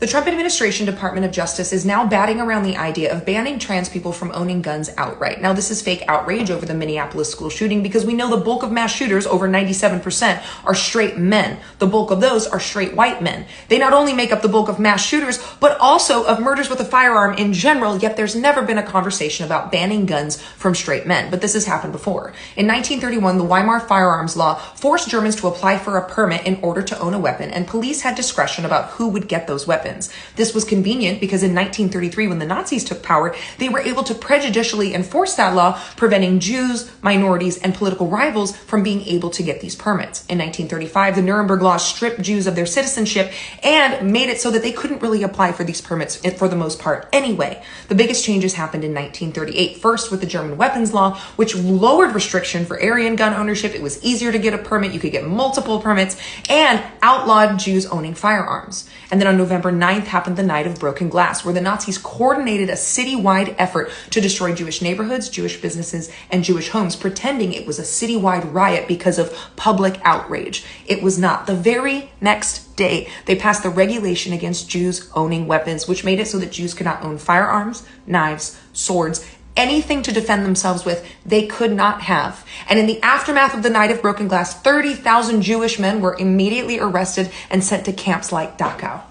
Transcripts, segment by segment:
The Trump administration Department of Justice is now batting around the idea of banning trans people from owning guns outright. Now, this is fake outrage over the Minneapolis school shooting because we know the bulk of mass shooters, over 97%, are straight men. The bulk of those are straight white men. They not only make up the bulk of mass shooters, but also of murders with a firearm in general, yet there's never been a conversation about banning guns from straight men. But this has happened before. In 1931, the Weimar firearms law forced Germans to apply for a permit in order to own a weapon, and police had discretion about who would get those weapons. This was convenient because in 1933, when the Nazis took power, they were able to prejudicially enforce that law, preventing Jews, minorities, and political rivals from being able to get these permits. In 1935, the Nuremberg laws stripped Jews of their citizenship and made it so that they couldn't really apply for these permits for the most part anyway. The biggest changes happened in 1938, first with the German weapons law, which lowered restriction for Aryan gun ownership. It was easier to get a permit. You could get multiple permits, and outlawed Jews owning firearms. And then on November 9th happened the Night of Broken Glass, where the Nazis coordinated a citywide effort to destroy Jewish neighborhoods, Jewish businesses, and Jewish homes, pretending it was a citywide riot because of public outrage. It was not. The very next day, they passed the regulation against Jews owning weapons, which made it so that Jews could not own firearms, knives, swords, anything to defend themselves with. They could not have. And in the aftermath of the Night of Broken Glass, 30,000 Jewish men were immediately arrested and sent to camps like Dachau.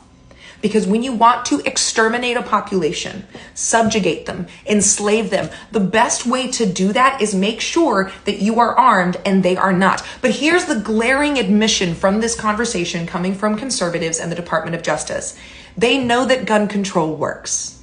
Because when you want to exterminate a population, subjugate them, enslave them, the best way to do that is make sure that you are armed and they are not. But here's the glaring admission from this conversation coming from conservatives and the Department of Justice. They know that gun control works.